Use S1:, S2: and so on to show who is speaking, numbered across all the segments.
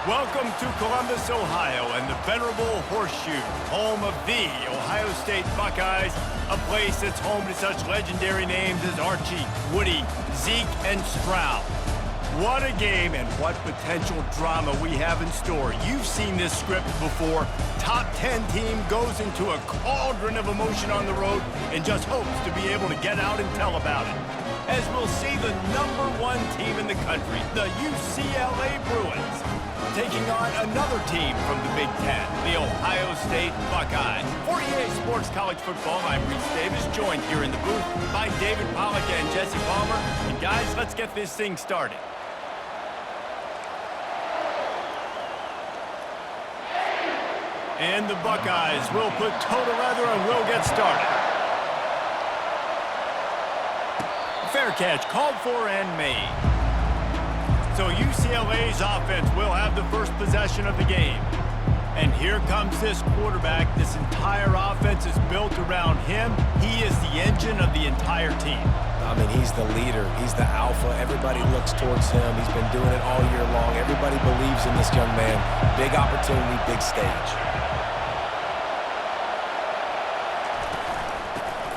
S1: Welcome to Columbus, Ohio, and the venerable Horseshoe, home of the Ohio State Buckeyes, a place that's home to such legendary names as Archie, Woody, Zeke, and Stroud. What a game and what potential drama we have in store. You've seen this script before. Top 10 team goes into a cauldron of emotion on the road and just hopes to be able to get out and tell about it. As we'll see the #1 team in the country, the UCLA Bruins, taking on another team from the Big Ten, the Ohio State Buckeyes. For EA Sports College Football, I'm Reese Davis, joined here in the booth by David Pollack and Jesse Palmer. And guys, let's get this thing started. And the Buckeyes will put toe to leather and will get started. Fair catch called for and made. So UCLA's offense will have the first possession of the game. And here comes this quarterback. This entire offense is built around him. He is the engine of the entire team.
S2: I mean, he's the leader. He's the alpha. Everybody looks towards him. He's been doing it all year long. Everybody believes in this young man. Big opportunity, big stage.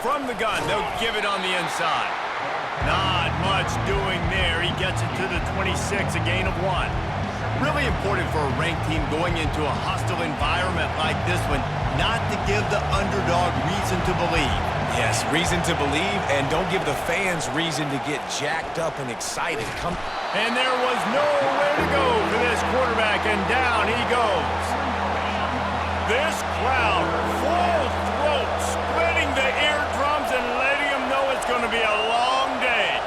S1: From the gun, they'll give it on the inside. Not much doing there. He gets it to the 26, a gain of 1. Really important for a ranked team going into a hostile environment like this one, not to give the underdog reason to believe.
S2: Yes, reason to believe, and don't give the fans reason to get jacked up and excited.
S1: And there was nowhere to go for this quarterback, and down he goes. This crowd, full throat, splitting the eardrums and letting them know it's going to be a long day.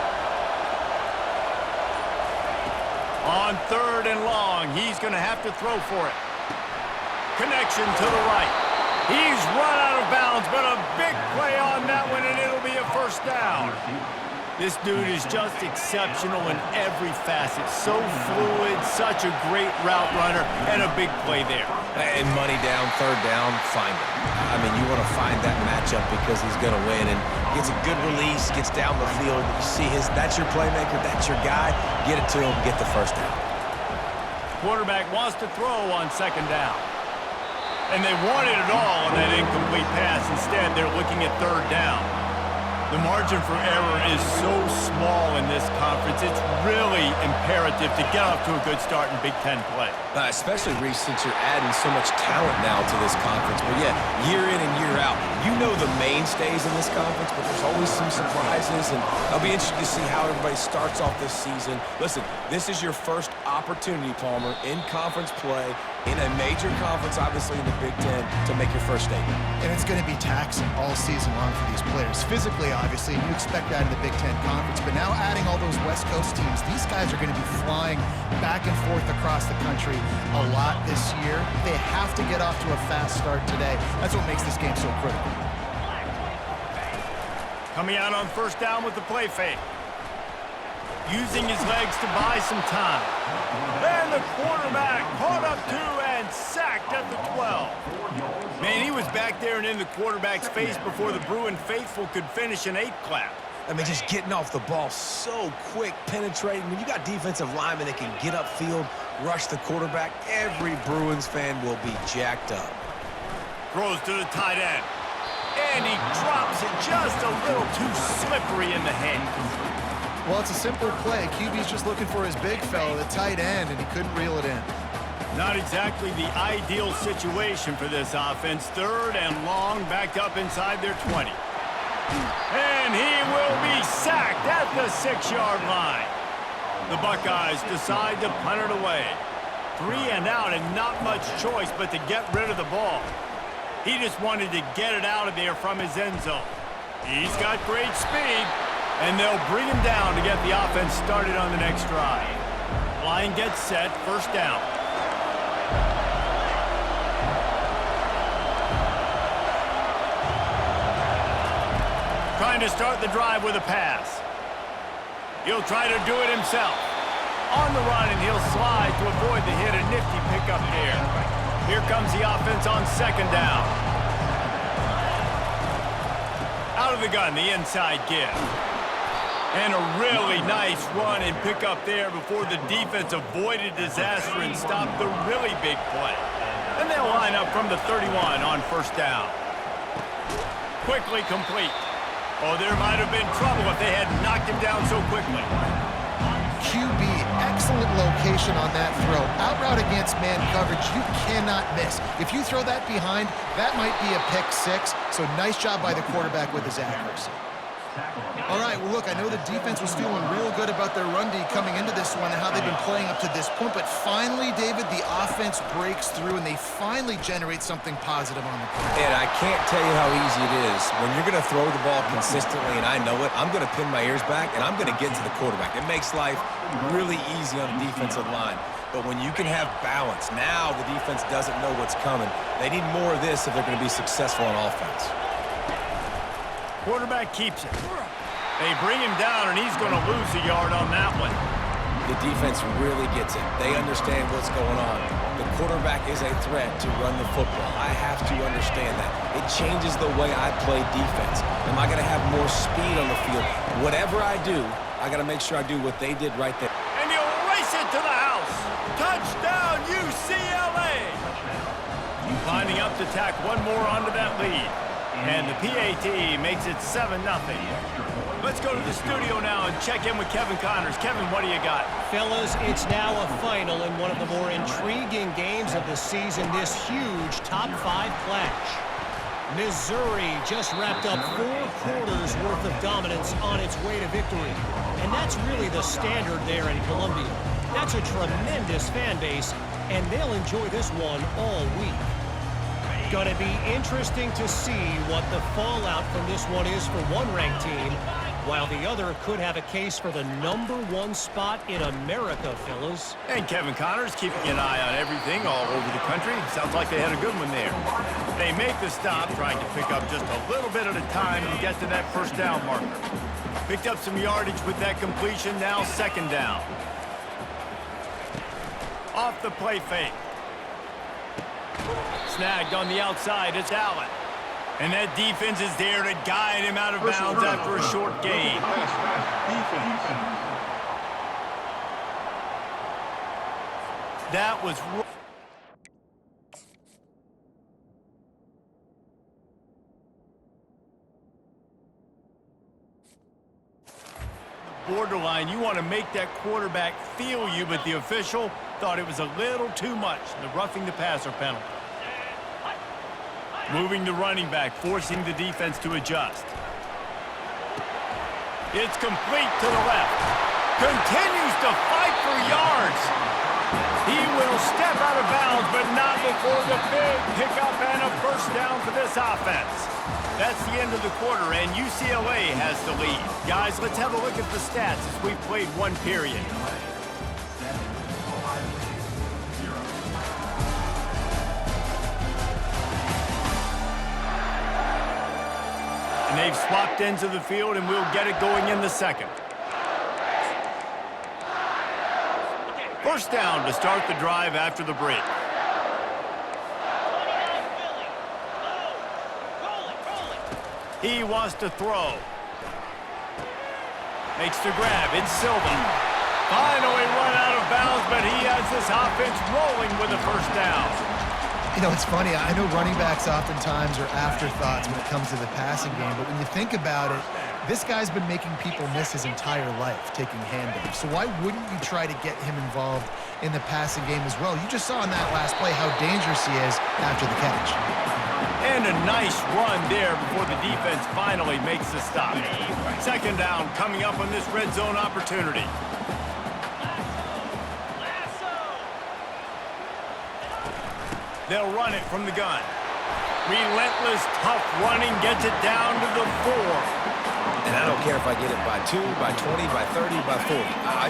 S1: On 3rd and long, he's going to have to throw for it. Connection to the right. He's run out of bounds, but a big play on that one, and it'll be a first down. This dude is just exceptional in every facet. So fluid, such a great route runner, and a big play there.
S2: And money down, 3rd down, find him. I mean, you want to find that matchup because he's going to win, and gets a good release, gets down the field. You see that's your playmaker, that's your guy. Get it to him, get the first down.
S1: Quarterback wants to throw on 2nd down. And they wanted it all on that incomplete pass. Instead, they're looking at 3rd down. The margin for error is so small in this conference. It's really imperative to get off to a good start in Big Ten play.
S2: Especially, Reese, since you're adding so much talent now to this conference. But yeah, year in and year out, you know the mainstays in this conference, but there's always some surprises, and I'll be interested to see how everybody starts off this season. Listen, this is your first opportunity, Palmer, in conference play, in a major conference, obviously in the Big Ten, to make your first statement.
S3: And it's going to be taxing all season long for these players. Physically, obviously, you expect that in the Big Ten Conference, but now adding all those West Coast teams, these guys are going to be flying back and forth across the country a lot this year. They have to get off to a fast start today. That's what makes this game so critical.
S1: Coming out on 1st down with the play fake. Using his legs to buy some time. And the quarterback caught up to and sacked at the 12. Man, he was back there and in the quarterback's face before the Bruin faithful could finish an 8 clap.
S2: I mean, just getting off the ball so quick, penetrating. When you got defensive linemen that can get upfield, rush the quarterback, every Bruins fan will be jacked up.
S1: Throws to the tight end. And he drops it just a little too slippery in the hands.
S3: Well, it's a simple play. QB's just looking for his big fella, the tight end, and he couldn't reel it in.
S1: Not exactly the ideal situation for this offense. 3rd and long, backed up inside their 20. And he will be sacked at the 6-yard line. The Buckeyes decide to punt it away. 3 and out and not much choice but to get rid of the ball. He just wanted to get it out of there from his end zone. He's got great speed. And they'll bring him down to get the offense started on the next drive. Line gets set, 1st down. Trying to start the drive with a pass. He'll try to do it himself. On the run, and he'll slide to avoid the hit. A nifty pickup there. Here comes the offense on 2nd down. Out of the gun, the inside give. And a really nice run and pick up there before the defense avoided disaster and stopped the really big play. And they'll line up from the 31 on first down. Quickly complete. Oh, there might have been trouble if they had knocked him down so quickly.
S3: QB, excellent location on that throw. Out route against man coverage, you cannot miss. If you throw that behind, that might be a pick six. So nice job by the quarterback with his accuracy. All right, well, look, I know the defense was feeling real good about their run D coming into this one and how they've been playing up to this point, but finally, David, the offense breaks through and they finally generate something positive on the ground.
S2: And I can't tell you how easy it is. When you're going to throw the ball consistently, and I know it, I'm going to pin my ears back, and I'm going to get to the quarterback. It makes life really easy on the defensive line. But when you can have balance, now the defense doesn't know what's coming. They need more of this if they're going to be successful on offense.
S1: Quarterback keeps it. They bring him down, and he's going to lose a yard on that one.
S2: The defense really gets it. They understand what's going on. The quarterback is a threat to run the football. I have to understand that. It changes the way I play defense. Am I going to have more speed on the field? Whatever I do, I got to make sure I do what they did right there.
S1: And he'll race it to the house. Touchdown, UCLA! Lining up to tack one more onto that lead. And the PAT makes it 7-0. Let's go to the studio now and check in with Kevin Connors. Kevin, what do you got?
S4: Fellas, it's now a final in one of the more intriguing games of the season, this huge top 5 clash. Missouri just wrapped up 4 quarters worth of dominance on its way to victory. And that's really the standard there in Columbia. That's a tremendous fan base, and they'll enjoy this one all week. Going to be interesting to see what the fallout from this one is for one ranked team, while the other could have a case for the #1 spot in America, fellas.
S1: And Kevin Connors keeping an eye on everything all over the country. Sounds like they had a good one there. They make the stop, trying to pick up just a little bit at a time to get to that first down marker. Picked up some yardage with that completion, now second down. Off the play fake. Snagged on the outside, it's Allen. And that defense is there to guide him out of bounds after a short gain. That was... borderline. You want to make that quarterback feel you, but the official thought it was a little too much, the roughing the passer penalty. Moving the running back, forcing the defense to adjust. It's complete to the left. Continues to fight for yards. He will step out of bounds, but not before the big pickup and a first down for this offense. That's the end of the quarter, and UCLA has the lead. Guys, let's have a look at the stats as we've played one period. And they've swapped ends of the field, and we'll get it going in the second. First down to start the drive after the break. He wants to throw. Makes the grab. It's Silva. Finally run out of bounds, but he has this offense rolling with a first down.
S3: You know, it's funny. I know running backs oftentimes are afterthoughts when it comes to the passing game, but when you think about it, this guy's been making people miss his entire life taking handoffs. So why wouldn't you try to get him involved in the passing game as well? You just saw in that last play how dangerous he is after the catch.
S1: And a nice run there before the defense finally makes the stop. Second down coming up on this red zone opportunity. They'll run it from the gun. Relentless, tough running gets it down to the 4.
S2: And I don't care if I get it by 2, by 20, by 30, by 40. I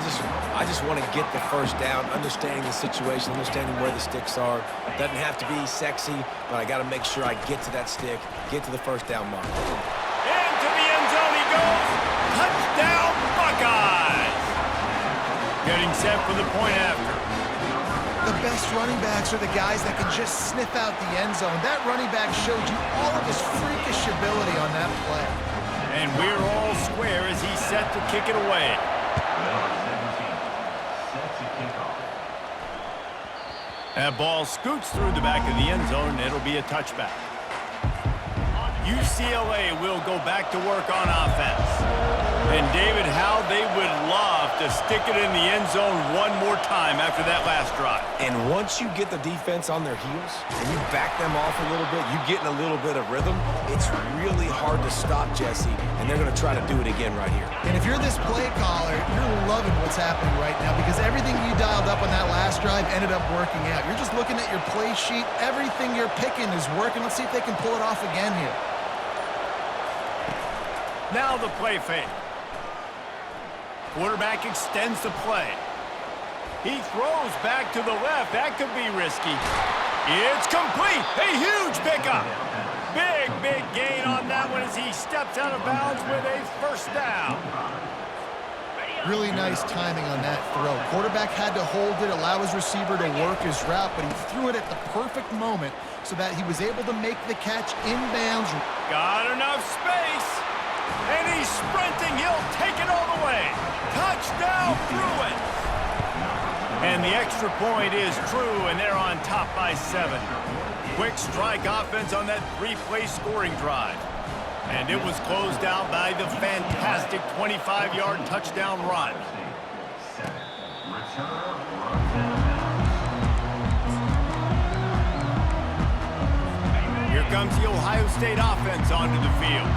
S2: just want to get the first down, understanding the situation, understanding where the sticks are. Doesn't have to be sexy, but I got to make sure I get to that stick, get to the first down mark.
S1: Into the end zone he goes. Touchdown, Buckeyes! Getting set for the point after.
S3: The best running backs are the guys that can just sniff out the end zone. That running back showed you all of his freakish ability on that play.
S1: And we're all square as he's set to kick it away. That ball scoots through the back of the end zone, and it'll be a touchback. UCLA will go back to work on offense. And David, how they would love to stick it in the end zone one more time after that last drive.
S2: And once you get the defense on their heels and you back them off a little bit, you get in a little bit of rhythm, it's really hard to stop, Jesse, and they're going to try to do it again right here.
S3: And if you're this play caller, you're loving what's happening right now because everything you dialed up on that last drive ended up working out. You're just looking at your play sheet. Everything you're picking is working. Let's see if they can pull it off again here.
S1: Now the play fake. Quarterback extends the play. He throws back to the left. That could be risky. It's complete. A huge pickup. Big gain on that one as he steps out of bounds with a first down.
S3: Really nice timing on that throw. Quarterback had to hold it, allow his receiver to work his route, but he threw it at the perfect moment so that he was able to make the catch inbounds.
S1: Got enough space. And he's sprinting. He'll take it all the way. Touchdown, Bruins. And the extra point is true, and they're on top by 7. Quick strike offense on that 3-play scoring drive. And it was closed out by the fantastic 25-yard touchdown run. Here comes the Ohio State offense onto the field.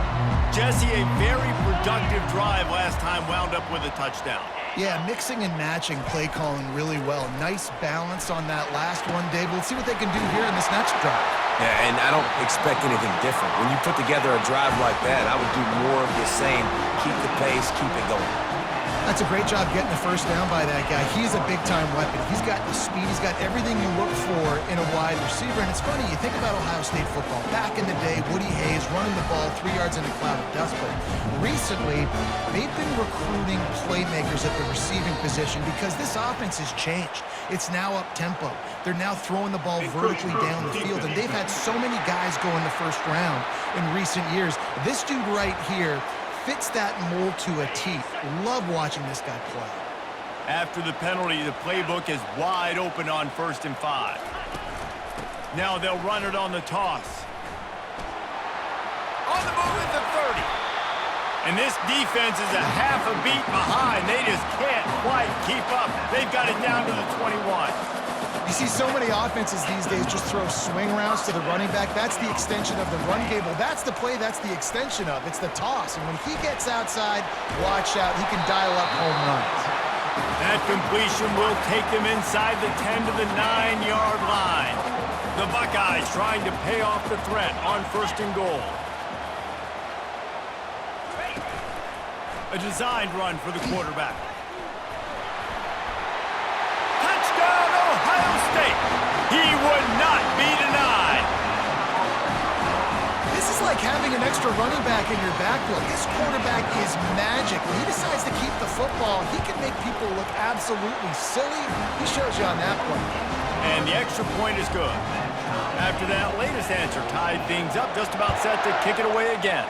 S1: Jesse, a very productive drive last time wound up with a touchdown.
S3: Yeah, mixing and matching play calling really well. Nice balance on that last one, Dave. Let's see what they can do here in this next drive.
S2: Yeah, and I don't expect anything different. When you put together a drive like that, I would do more of the same. Keep the pace, keep it going.
S3: That's a great job getting the first down by that guy. He's a big-time weapon. He's got the speed. He's got everything you look for in a wide receiver. And it's funny, you think about Ohio State football. Back in the day, Woody Hayes running the ball 3 yards in a cloud of dust. But recently, they've been recruiting playmakers at the receiving position because this offense has changed. It's now up-tempo. They're now throwing the ball vertically down the field. And they've had so many guys go in the first round in recent years. This dude right here fits that mold to a T. Love watching this guy play.
S1: After the penalty, the playbook is wide open on 1st and 5. Now they'll run it on the toss. On the move at the 30. And this defense is a half a beat behind. They just can't quite keep up. They've got it down to the 21.
S3: You see so many offenses these days just throw swing routes to the running back. That's the extension of the run game. Well, that's the play that's the extension of. It's the toss. And when he gets outside, watch out. He can dial up home runs.
S1: That completion will take them inside the 10 to the 9-yard line. The Buckeyes trying to pay off the threat on 1st and goal. A designed run for the quarterback. Touchdown, Ohio State. He would not be denied.
S3: This is like having an extra running back in your backfield. This quarterback is magic. When he decides to keep the football, he can make people look absolutely silly. He shows you on that one.
S1: And the extra point is good. After that latest answer tied things up, just about set to kick it away again.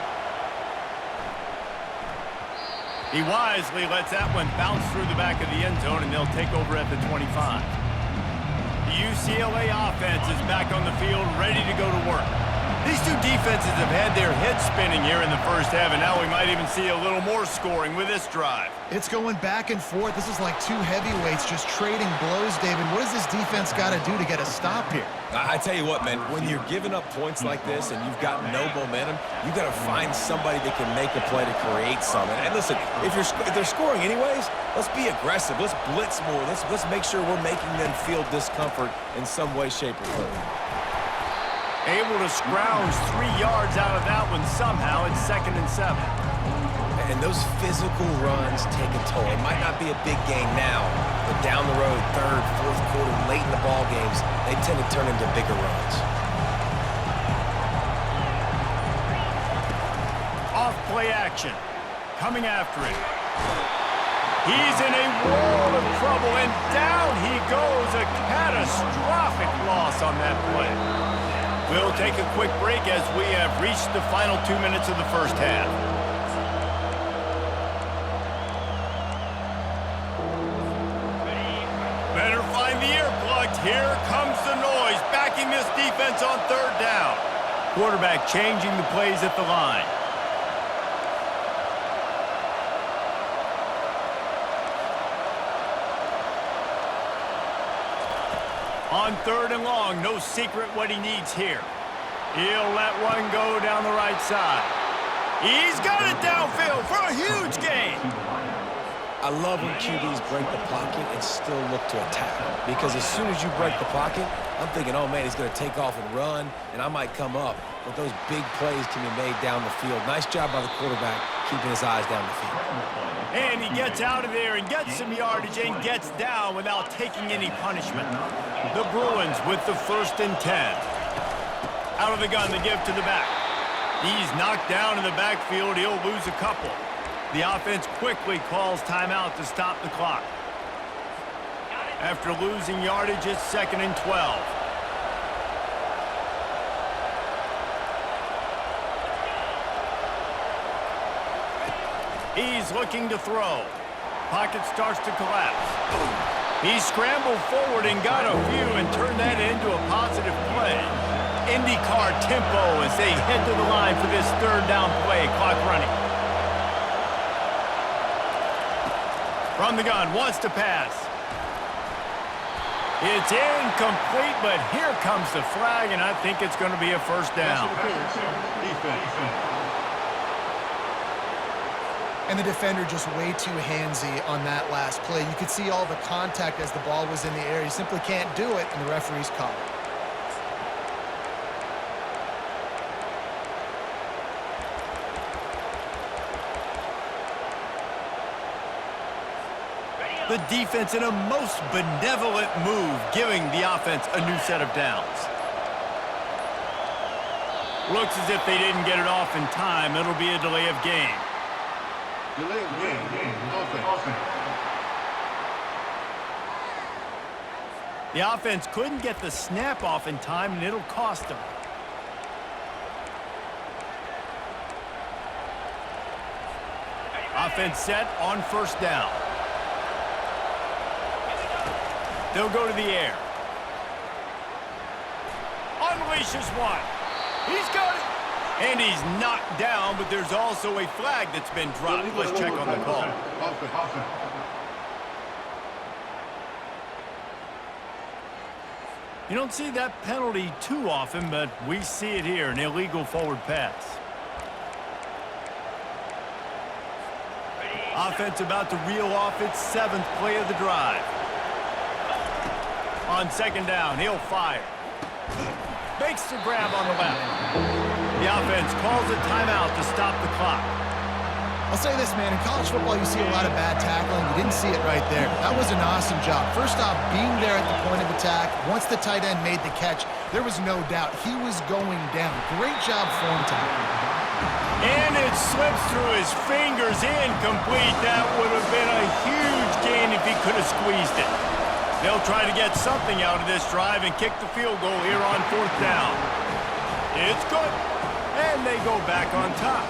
S1: He wisely lets that one bounce through the back of the end zone, and they'll take over at the 25. The UCLA offense is back on the field, ready to go to work. These two defenses have had their heads spinning here in the first half, and now we might even see a little more scoring with this drive.
S3: It's going back and forth. This is like two heavyweights just trading blows, David. What does this defense got to do to get a stop here?
S2: I tell you what, man, when you're giving up points like this and you've got no momentum, you got to find somebody that can make a play to create something. And listen, if they're scoring anyways, let's be aggressive. Let's blitz more. Let's make sure we're making them feel discomfort in some way, shape, or form.
S1: Able to scrounge 3 yards out of that one somehow. It's 2nd and 7.
S2: And those physical runs take a toll. It might not be a big gain now, but down the road, 3rd, 4th quarter, late in the ball games, they tend to turn into bigger runs.
S1: Off play action. Coming after it. He's in a world of trouble, and down he goes. A catastrophic loss on that play. We'll take a quick break as we have reached the final 2 minutes of the first half. Better find the earplugs. Here comes the noise, backing this defense on third down. Quarterback changing the plays at the line. On third and long, no secret what he needs here. He'll let one go down the right side. He's got it downfield for a huge gain.
S2: I love when QBs break the pocket and still look to attack. Because as soon as you break the pocket, I'm thinking, oh man, he's going to take off and run, and I might come up. But those big plays can be made down the field. Nice job by the quarterback keeping his eyes down the field.
S1: And he gets out of there and gets some yardage and gets down without taking any punishment. The Bruins with the 1st and 10. Out of the gun, the give to the back. He's knocked down in the backfield. He'll lose a couple. The offense quickly calls timeout to stop the clock. After losing yardage, it's 2nd and 12. He's looking to throw. Pocket starts to collapse. He scrambled forward and got a few and turned that into a positive play. IndyCar tempo as they head to the line for this 3rd down play. Clock running. From the gun, wants to pass. It's incomplete, but here comes the flag, and I think it's going to be a 1st down.
S3: And the defender just way too handsy on that last play. You could see all the contact as the ball was in the air. He simply can't do it, and the referee's called it.
S1: The defense in a most benevolent move, giving the offense a new set of downs. Looks as if they didn't get it off in time. It'll be a delay of game.
S5: Delay of game. Offense.
S1: The offense couldn't get the snap off in time, and it'll cost them. Offense set on 1st down. They'll go to the air. Unleashes one. He's got it. And he's knocked down, but there's also a flag that's been dropped. Let's check on the call. You don't see that penalty too often, but we see it here, an illegal forward pass. Offense about to reel off its 7th play of the drive. On 2nd down, he'll fire. Makes the grab on the left. The offense calls a timeout to stop the clock.
S3: I'll say this, man. In college football, you see a lot of bad tackling. You didn't see it right there. That was an awesome job. First off, being there at the point of attack. Once the tight end made the catch, there was no doubt he was going down. Great job form tackling.
S1: And it slips through his fingers, incomplete. That would have been a huge gain if he could have squeezed it. They'll try to get something out of this drive and kick the field goal here on 4th down. It's good. And they go back on top.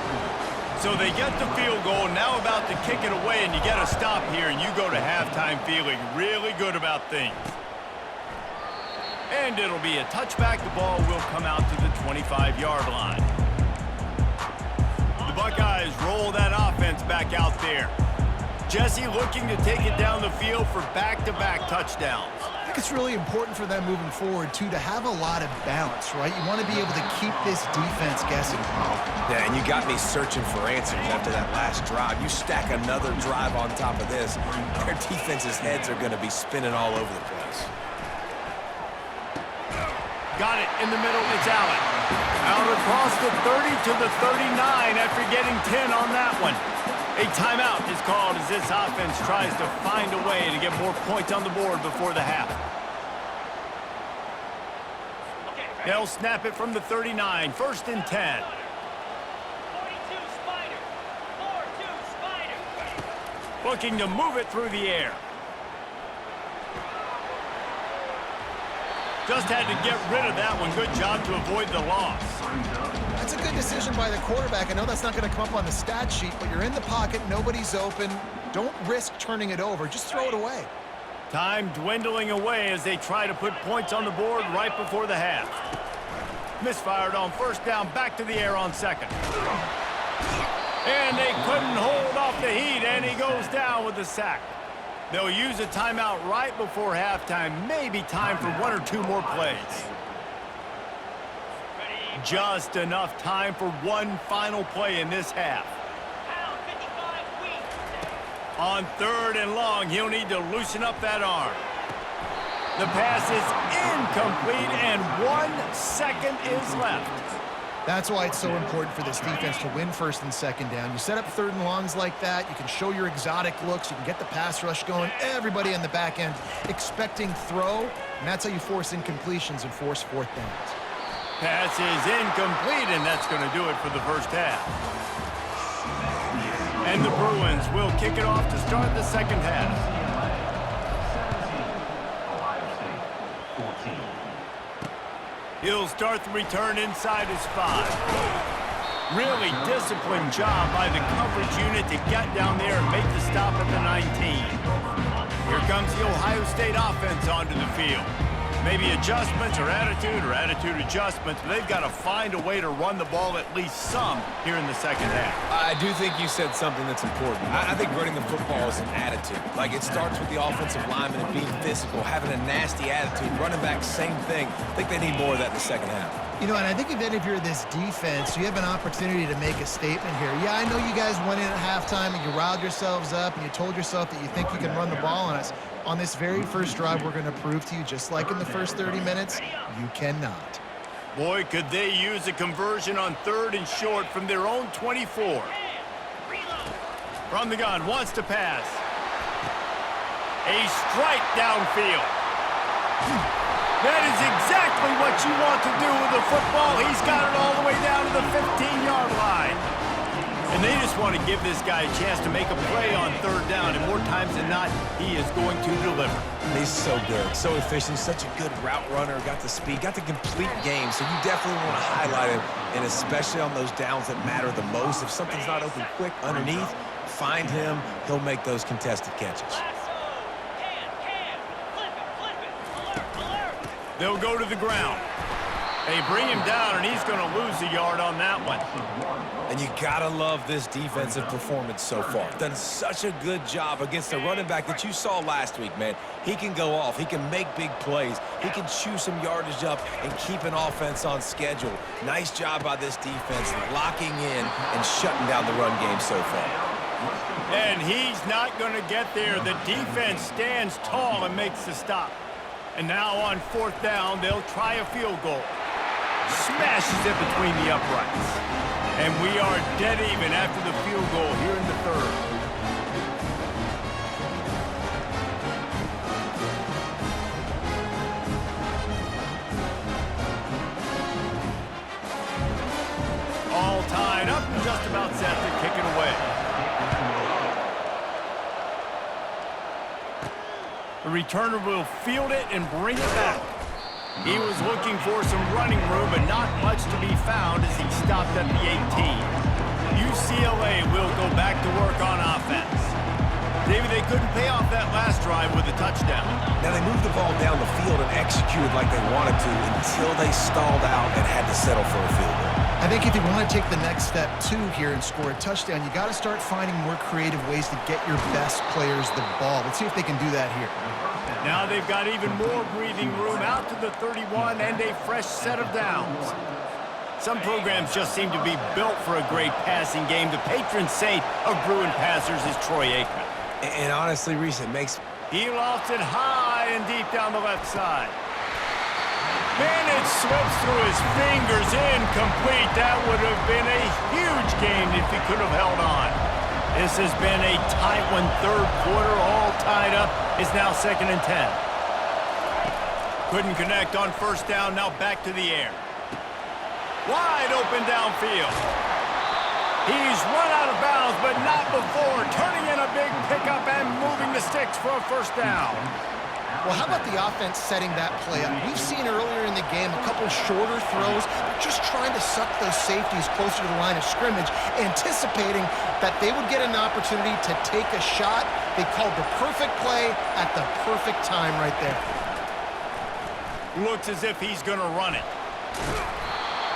S1: So they get the field goal, now about to kick it away, and you get a stop here, and you go to halftime feeling really good about things. And it'll be a touchback. The ball will come out to the 25-yard line. The Buckeyes roll that offense back out there. Jesse looking to take it down the field for back-to-back touchdowns.
S3: I think it's really important for them moving forward, too, to have a lot of balance, right? You want to be able to keep this defense guessing.
S2: Yeah, and you got me searching for answers after that last drive. You stack another drive on top of this, their defense's heads are going to be spinning all over the place.
S1: Got it in the middle. It's Allen. Out across the 30 to the 39 after getting 10 on that one. A timeout is called as this offense tries to find a way to get more points on the board before the half. They'll snap it from the 39. 1st and 10.
S6: 42 Spider. 4-2 Spider.
S1: Looking to move it through the air. Just had to get rid of that one. Good job to avoid the loss.
S3: That's a good decision by the quarterback. I know that's not going to come up on the stat sheet, but you're in the pocket, nobody's open. Don't risk turning it over. Just throw it away.
S1: Time dwindling away as they try to put points on the board right before the half. Misfired on first down, back to the air on second. And they couldn't hold off the heat, and he goes down with the sack. They'll use a timeout right before halftime, maybe time for one or two more plays. Just enough time for one final play in this half. On third and long, he'll need to loosen up that arm. The pass is incomplete, and 1 second is left.
S3: That's why it's so important for this defense to win first and second down. You set up third and longs like that, you can show your exotic looks, you can get the pass rush going, everybody on the back end expecting throw, and that's how you force incompletions and force fourth downs.
S1: Pass is incomplete, and that's going to do it for the first half. And the Bruins will kick it off to start the second half. He'll start the return inside his 5. Really disciplined job by the coverage unit to get down there and make the stop at the 19. Here comes the Ohio State offense onto the field. Maybe adjustments or attitude adjustments, but they've got to find a way to run the ball at least some here in the second half.
S2: I do think you said something that's important. I think running the football is an attitude. Like, it starts with the offensive lineman and being physical, having a nasty attitude. Running back, same thing. I think they need more of that in the second half.
S3: You know, and I think if you're this defense, you have an opportunity to make a statement here. Yeah, I know you guys went in at halftime and you riled yourselves up and you told yourself that you think you can run the ball on us. On this very first drive, we're going to prove to you, just like in the first 30 minutes, you cannot.
S1: Boy, could they use a conversion on third and short from their own 24. From the gun, wants to pass. A strike downfield. That is exactly what you want to do with the football. He's got it all the way down to the 15-yard line. And they just want to give this guy a chance to make a play on third down, and more times than not, he is going to deliver.
S2: He's so good, so efficient, such a good route runner, got the speed, got the complete game, so you definitely want to highlight him, and especially on those downs that matter the most. If something's not open quick underneath, find him, he'll make those contested catches.
S1: They'll go to the ground. They bring him down, and he's going to lose a yard on that one.
S2: And you got to love this defensive performance so far. Done such a good job against the running back that you saw last week, man. He can go off. He can make big plays. He can chew some yardage up and keep an offense on schedule. Nice job by this defense locking in and shutting down the run game so far.
S1: And he's not going to get there. The defense stands tall and makes the stop. And now on fourth down, they'll try a field goal. Smashes it between the uprights. And we are dead even after the field goal here in the third. All tied up and just about set to kick it away. The returner will field it and bring it back. He was looking for some running room, but not much to be found as he stopped at the 18. UCLA will go back to work on offense. David, they couldn't pay off that last drive with a touchdown.
S2: Now, they moved the ball down the field and executed like they wanted to until they stalled out and had to settle for a field goal.
S3: I think if you want to take the next step, too, here and score a touchdown, you got to start finding more creative ways to get your best players the ball. Let's see if they can do that here.
S1: Now they've got even more breathing room out to the 31 and a fresh set of downs. Some programs just seem to be built for a great passing game. The patron saint of Bruin passers is Troy Aikman.
S2: And honestly, Reese, it makes...
S1: He lofts it high and deep down the left side. And it slips through his fingers, incomplete. That would have been a huge game if he could have held on. This has been a tight one, third quarter, all tied up. It's now 2nd and 10. Couldn't connect on first down, now back to the air. Wide open downfield. He's run out of bounds, but not before. Turning in a big pickup and moving the sticks for a first down.
S3: Well, how about the offense setting that play up? We've seen earlier in the game a couple shorter throws, just trying to suck those safeties closer to the line of scrimmage, anticipating that they would get an opportunity to take a shot. They called the perfect play at the perfect time right there.
S1: Looks as if he's going to run it.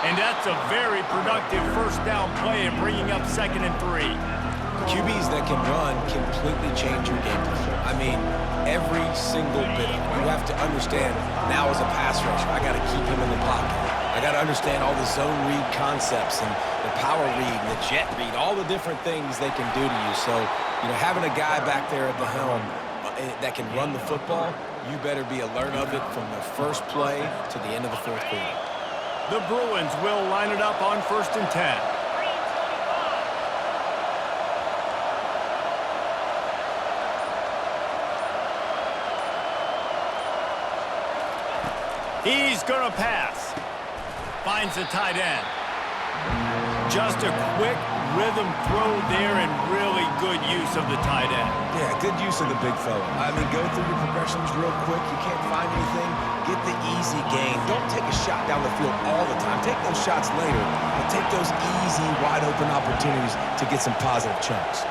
S1: And that's a very productive first down play and bringing up 2nd and 3.
S2: QBs that can run completely change your game plan. I mean, every single bit of it. You have to understand, now as a pass rusher, I got to keep him in the pocket. I got to understand all the zone read concepts and the power read and the jet read, all the different things they can do to you. So, you know, having a guy back there at the helm that can run the football, you better be alert of it from the first play to the end of the 4th quarter.
S1: The Bruins will line it up on 1st and 10. He's going to pass. Finds the tight end. Just a quick rhythm throw there and really good use of the tight end.
S2: Yeah, good use of the big fella. I mean, go through your progressions real quick. You can't find anything. Get the easy gain. Don't take a shot down the field all the time. Take those shots later, but take those easy, wide-open opportunities to get some positive chunks.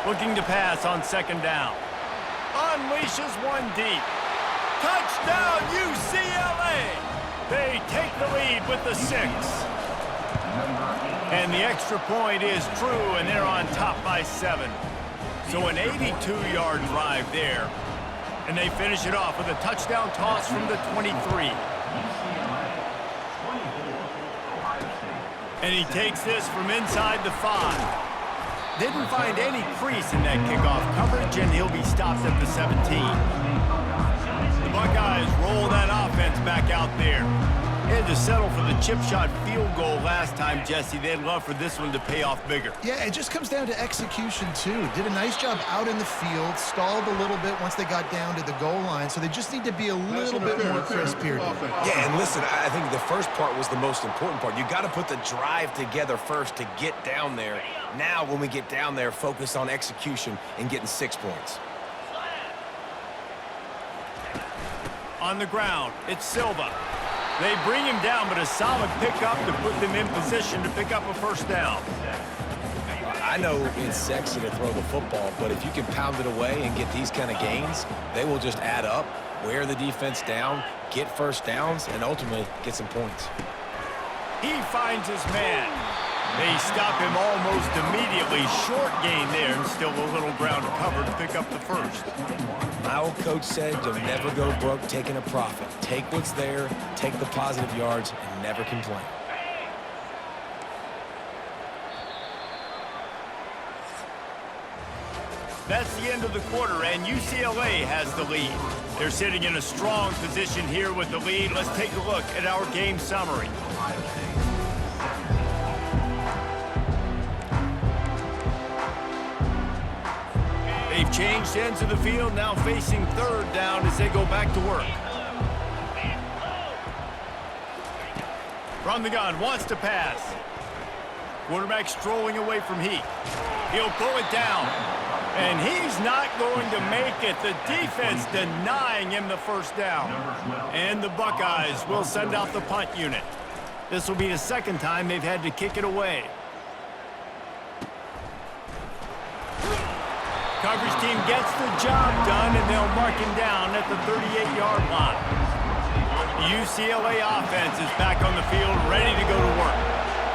S1: Looking to pass on 2nd down. Unleashes one deep. Touchdown, UCLA! They take the lead with the 6. And the extra point is true, and they're on top by 7. So an 82-yard drive there. And they finish it off with a touchdown toss from the 23. And he takes this from inside the 5. Didn't find any crease in that kickoff coverage, and he'll be stopped at the 17. The Buckeyes roll that offense back out there. They had to settle for the chip shot field goal last time, Jesse. They'd love for this one to pay off bigger.
S3: Yeah, it just comes down to execution, too. Did a nice job out in the field, stalled a little bit once they got down to the goal line, so they just need to be a little bit more crisp here.
S2: Yeah, and listen, I think the first part was the most important part. You got to put the drive together first to get down there. Now, when we get down there, focus on execution and getting 6 points.
S1: On the ground, it's Silva. They bring him down, but a solid pickup to put them in position to pick up a first down.
S2: I know it's sexy to throw the football, but if you can pound it away and get these kind of gains, they will just add up, wear the defense down, get first downs, and ultimately get some points.
S1: He finds his man. They stop him almost immediately. Short gain there, and still a little ground to cover to pick up the first.
S2: My old coach said you'll never go broke taking a profit. Take what's there, take the positive yards, and never complain.
S1: That's the end of the quarter, and UCLA has the lead. They're sitting in a strong position here with the lead. Let's take a look at our game summary. They've changed ends of the field, now facing 3rd down as they go back to work. From the gun, wants to pass. Quarterback strolling away from Heat. He'll pull it down. And he's not going to make it. The defense denying him the first down. And the Buckeyes will send out the punt unit. This will be the 2nd time they've had to kick it away. Coverage team gets the job done, and they'll mark him down at the 38-yard line. The UCLA offense is back on the field, ready to go to work.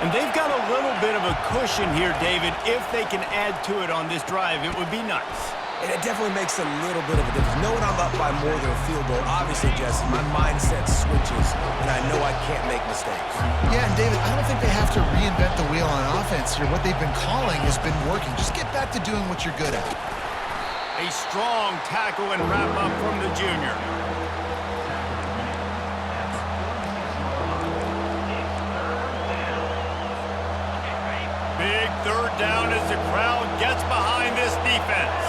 S1: And they've got a little bit of a cushion here, David. If they can add to it on this drive, it would be nice.
S2: And it definitely makes a little bit of a difference. Knowing I'm up by more than a field goal, obviously, Jesse, my mindset switches, and I know I can't make mistakes.
S3: Yeah, and David, I don't think they have to reinvent the wheel on offense here. What they've been calling has been working. Just get back to doing what you're good at.
S1: A strong tackle and wrap-up from the junior. Big 3rd down as the crowd gets behind this defense.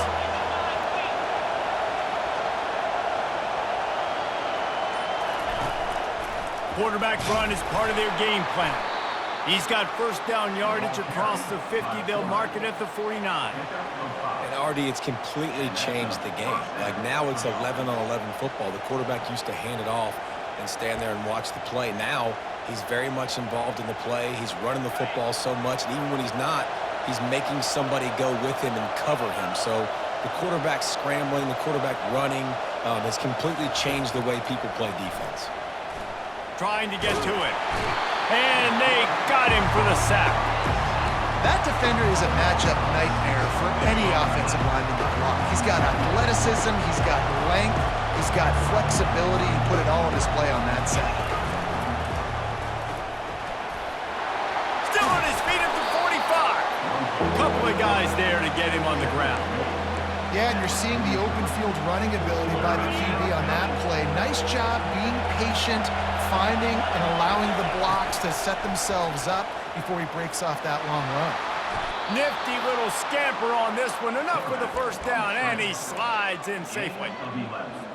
S1: Quarterback run is part of their game plan. He's got first down yardage across the 50. They'll mark it at the 49.
S2: And Artie, it's completely changed the game. Like now it's 11-on-11 football. The quarterback used to hand it off and stand there and watch the play. Now he's very much involved in the play. He's running the football so much, and even when he's not, he's making somebody go with him and cover him. So the quarterback scrambling, the quarterback running has completely changed the way people play defense.
S1: Trying to get to it. And they got him for the sack.
S3: That defender is a matchup nightmare for any offensive lineman to block. He's got athleticism, he's got length, he's got flexibility. He put it all on display on that sack.
S1: Still on his feet at the 45. Couple of guys there to get him on the ground.
S3: Yeah, and you're seeing the open field running ability by the QB on that play. Nice job being patient, finding and allowing the blocks to set themselves up before he breaks off that long run.
S1: Nifty little scamper on this one. Enough for the first down, and he slides in safely.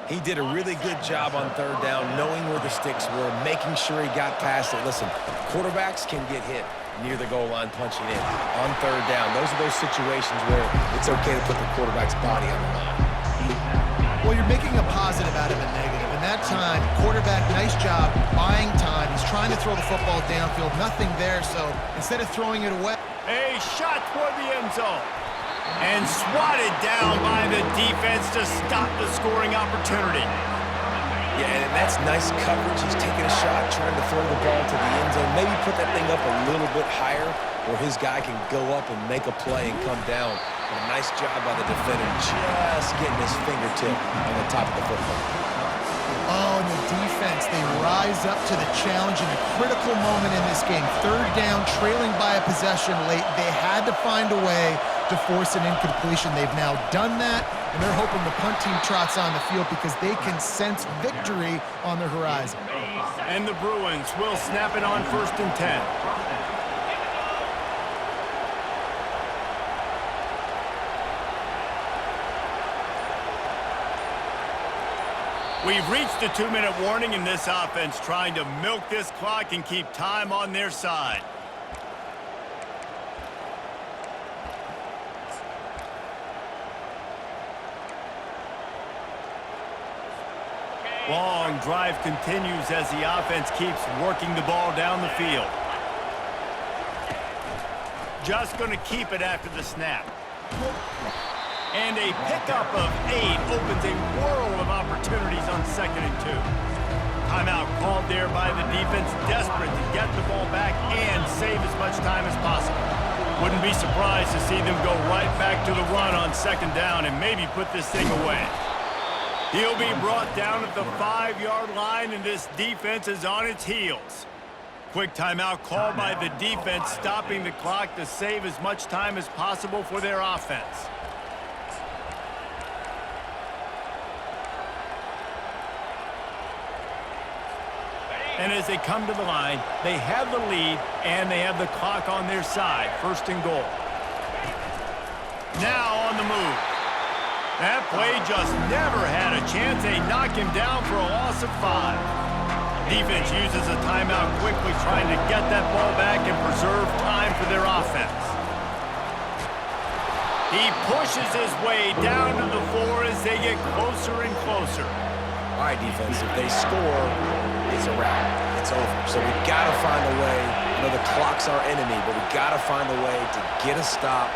S2: He did a really good job on third down, knowing where the sticks were, making sure he got past it. Listen, quarterbacks can get hit near the goal line punching in on third down. Those are those situations where it's okay to put the quarterback's body on the line.
S3: Well, you're making a positive out of a negative. And that time, quarterback, nice job buying time. He's trying to throw the football downfield. Nothing there, so instead of throwing it away.
S1: A shot toward the end zone. And swatted down by the defense to stop the scoring opportunity.
S2: Yeah, and that's nice coverage. He's taking a shot, trying to throw the ball to the end zone. Maybe put that thing up a little bit higher where his guy can go up and make a play and come down. And a nice job by the defender just getting his fingertip on the top of the football.
S3: Oh, and the defense, they rise up to the challenge in a critical moment in this game. Third down, trailing by a possession late. They had to find a way to force an incompletion. They've now done that, and they're hoping the punt team trots on the field because they can sense victory on the horizon.
S1: And the Bruins will snap it on 1st and 10. We've reached a 2-minute warning in this offense, trying to milk this clock and keep time on their side. Long drive continues as the offense keeps working the ball down the field. Just going to keep it after the snap. And a pickup of 8 opens a world of opportunities on 2nd and 2. Timeout called there by the defense, desperate to get the ball back and save as much time as possible. Wouldn't be surprised to see them go right back to the run on 2nd down and maybe put this thing away. He'll be brought down at the 5-yard line, and this defense is on its heels. Quick timeout called by the defense, stopping the clock to save as much time as possible for their offense. And as they come to the line, they have the lead, and they have the clock on their side. 1st and goal. Now on the move. That play just never had a chance. They knock him down for a loss of 5. Defense uses a timeout quickly, trying to get that ball back and preserve time for their offense. He pushes his way down to the 4 as they get closer and closer.
S2: All right, defense, if they score, it's a wrap. It's over. So we've got to find a way. I know the clock's our enemy, but we've got to find a way to get a stop,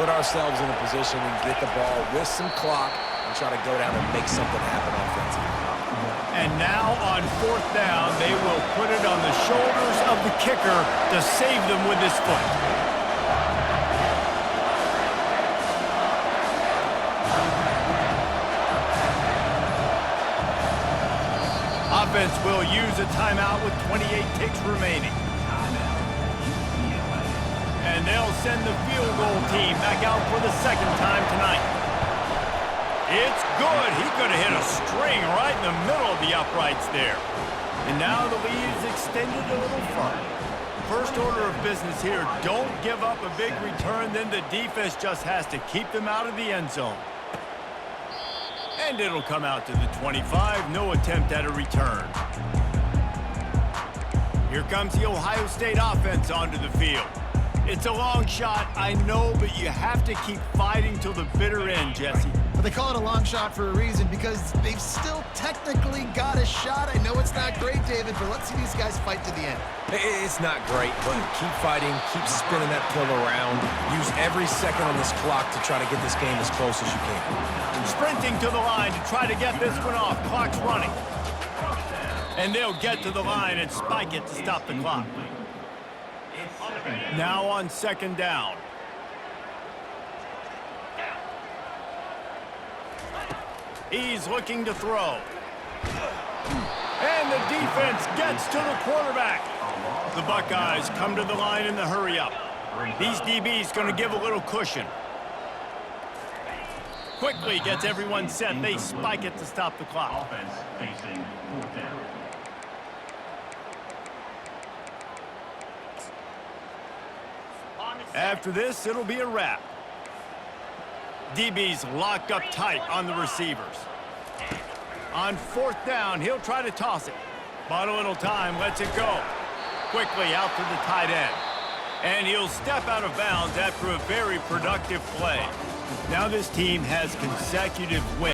S2: put ourselves in a position and get the ball with some clock and try to go down and make something happen offensively.
S1: And now on 4th down, they will put it on the shoulders of the kicker to save them with his foot. Offense will use a timeout with 28 ticks remaining. And they'll send the field goal team back out for the 2nd time tonight. It's good. He could have hit a string right in the middle of the uprights there. And now the lead is extended a little further. First order of business here, don't give up a big return, then the defense just has to keep them out of the end zone. And it'll come out to the 25, no attempt at a return. Here comes the Ohio State offense onto the field. It's a long shot, I know, but you have to keep fighting till the bitter end, Jesse.
S3: But they call it a long shot for a reason, because they've still technically got a shot. I know it's not great, David, but let's see these guys fight to the end.
S2: It's not great, but keep fighting, keep spinning that pill around. Use every second on this clock to try to get this game as close as you can.
S1: Sprinting to the line to try to get this one off. Clock's running. And they'll get to the line and spike it to stop the clock. Now on second down. He's looking to throw. And the defense gets to the quarterback. The Buckeyes come to the line in the hurry-up. These DBs going to give a little cushion. Quickly gets everyone set. They spike it to stop the clock.
S5: Offense facing fourth down.
S1: After this, it'll be a wrap. DB's locked up tight on the receivers. On fourth down, he'll try to toss it. But a little time, lets it go. Quickly out to the tight end. And he'll step out of bounds after a very productive play. Now this team has consecutive wins.